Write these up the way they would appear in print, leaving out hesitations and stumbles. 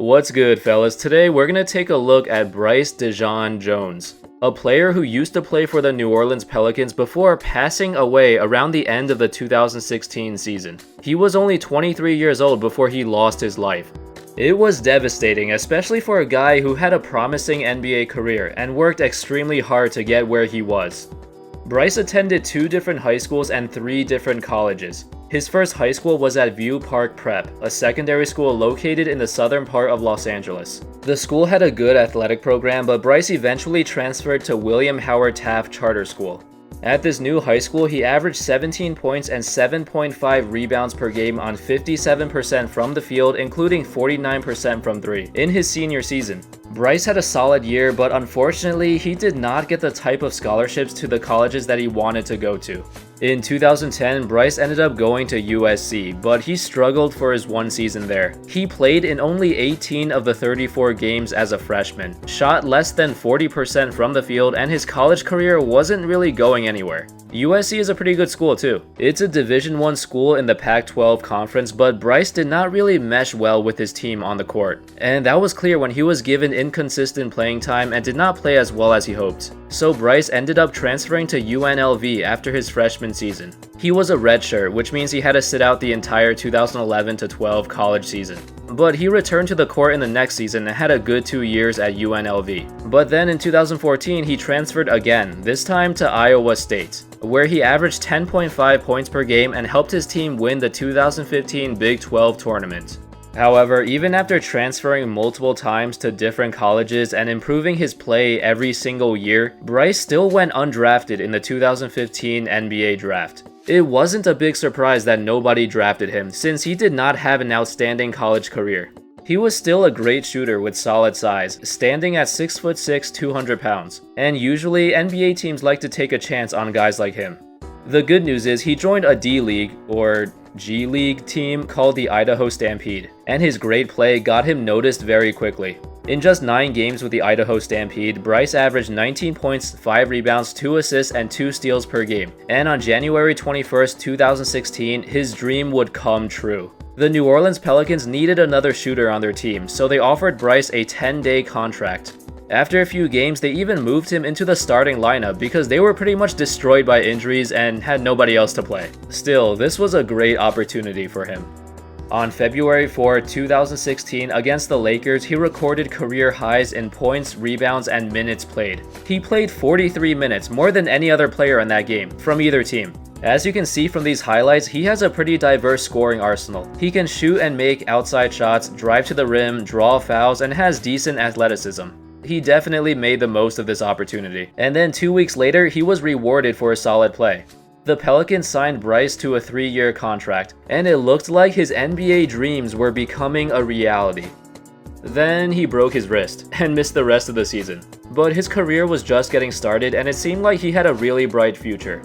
What's good, fellas? Today we're gonna take a look at Bryce Dejean-Jones, a player who used to play for the New Orleans Pelicans before passing away around the end of the 2016 season. He was only 23 years old before he lost his life. It was devastating, especially for a guy who had a promising NBA career and worked extremely hard to get where he was. Bryce attended 2 different high schools and 3 different colleges. His first high school was at View Park Prep, a secondary school located in the southern part of Los Angeles. The school had a good athletic program, but Bryce eventually transferred to William Howard Taft Charter School. At this new high school, he averaged 17 points and 7.5 rebounds per game on 57% from the field, including 49% from 3, in his senior season. Bryce had a solid year, but unfortunately, he did not get the type of scholarships to the colleges that he wanted to go to. In 2010, Bryce ended up going to USC, but he struggled for his 1 season there. He played in only 18 of the 34 games as a freshman, shot less than 40% from the field, and his college career wasn't really going anywhere. USC is a pretty good school too. It's a Division I school in the Pac-12 conference, but Bryce did not really mesh well with his team on the court. And that was clear when he was given inconsistent playing time and did not play as well as he hoped. So Bryce ended up transferring to UNLV after his freshman season. He was a redshirt, which means he had to sit out the entire 2011-12 college season. But he returned to the court in the next season and had a good 2 years at UNLV. But then in 2014, he transferred again, this time to Iowa State, where he averaged 10.5 points per game and helped his team win the 2015 Big 12 tournament. However, even after transferring multiple times to different colleges and improving his play every single year, Bryce still went undrafted in the 2015 NBA draft. It wasn't a big surprise that nobody drafted him, since he did not have an outstanding college career. He was still a great shooter with solid size, standing at 6'6", 200 pounds, and usually NBA teams like to take a chance on guys like him. The good news is he joined a D-League, or G-League team called the Idaho Stampede, and his great play got him noticed very quickly. In just 9 games with the Idaho Stampede, Bryce averaged 19 points, 5 rebounds, 2 assists, and 2 steals per game. And on January 21, 2016, his dream would come true. The New Orleans Pelicans needed another shooter on their team, so they offered Bryce a 10-day contract. After a few games, they even moved him into the starting lineup because they were pretty much destroyed by injuries and had nobody else to play. Still, this was a great opportunity for him. On February 4, 2016, against the Lakers, he recorded career highs in points, rebounds, and minutes played. He played 43 minutes, more than any other player in that game, from either team. As you can see from these highlights, he has a pretty diverse scoring arsenal. He can shoot and make outside shots, drive to the rim, draw fouls, and has decent athleticism. He definitely made the most of this opportunity. And then 2 weeks later, he was rewarded for his solid play. The Pelicans signed Bryce to a 3-year contract, and it looked like his NBA dreams were becoming a reality. Then he broke his wrist and missed the rest of the season. But his career was just getting started, and it seemed like he had a really bright future.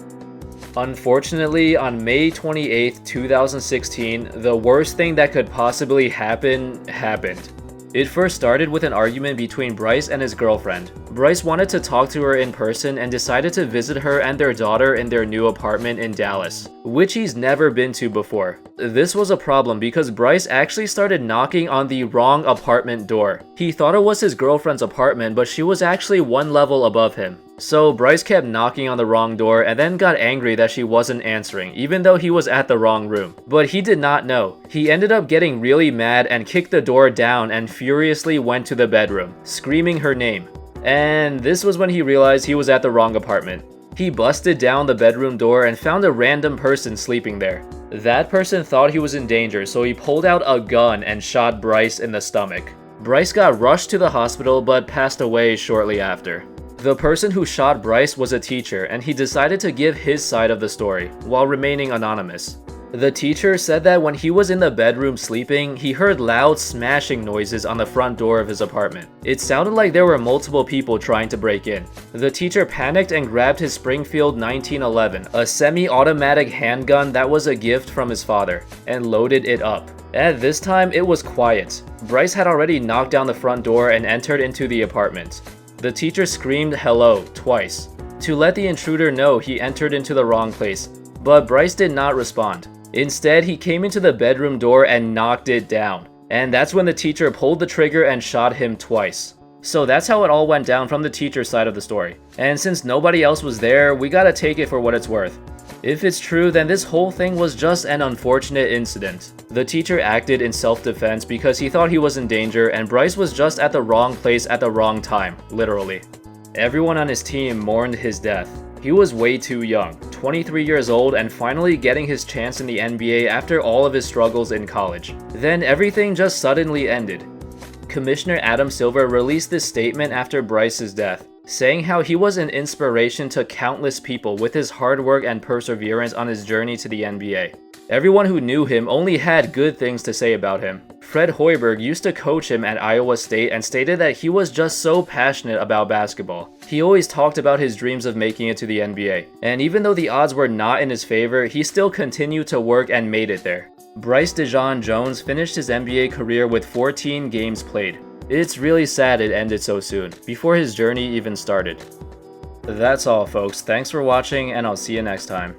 Unfortunately, on May 28, 2016, the worst thing that could possibly happen happened. It first started with an argument between Bryce and his girlfriend. Bryce wanted to talk to her in person and decided to visit her and their daughter in their new apartment in Dallas, which he's never been to before. This was a problem because Bryce actually started knocking on the wrong apartment door. He thought it was his girlfriend's apartment, but she was actually 1 level above him. So Bryce kept knocking on the wrong door and then got angry that she wasn't answering, even though he was at the wrong room. But he did not know. He ended up getting really mad and kicked the door down and furiously went to the bedroom, screaming her name. And this was when he realized he was at the wrong apartment. He busted down the bedroom door and found a random person sleeping there. That person thought he was in danger, so he pulled out a gun and shot Bryce in the stomach. Bryce got rushed to the hospital but passed away shortly after. The person who shot Bryce was a teacher, and he decided to give his side of the story, while remaining anonymous. The teacher said that when he was in the bedroom sleeping, he heard loud smashing noises on the front door of his apartment. It sounded like there were multiple people trying to break in. The teacher panicked and grabbed his Springfield 1911, a semi-automatic handgun that was a gift from his father, and loaded it up. At this time, it was quiet. Bryce had already knocked down the front door and entered into the apartment. The teacher screamed "hello" twice, to let the intruder know he entered into the wrong place, but Bryce did not respond. Instead, he came into the bedroom door and knocked it down. And that's when the teacher pulled the trigger and shot him twice. So that's how it all went down from the teacher's side of the story. And since nobody else was there, we gotta take it for what it's worth. If it's true, then this whole thing was just an unfortunate incident. The teacher acted in self-defense because he thought he was in danger, and Bryce was just at the wrong place at the wrong time, literally. Everyone on his team mourned his death. He was way too young, 23 years old, and finally getting his chance in the NBA after all of his struggles in college. Then everything just suddenly ended. Commissioner Adam Silver released this statement after Bryce's death, saying how he was an inspiration to countless people with his hard work and perseverance on his journey to the NBA. Everyone who knew him only had good things to say about him. Fred Hoiberg used to coach him at Iowa State and stated that he was just so passionate about basketball. He always talked about his dreams of making it to the NBA, and even though the odds were not in his favor, he still continued to work and made it there. Bryce Dejean-Jones finished his NBA career with 14 games played. It's really sad it ended so soon, before his journey even started. That's all folks, thanks for watching and I'll see you next time.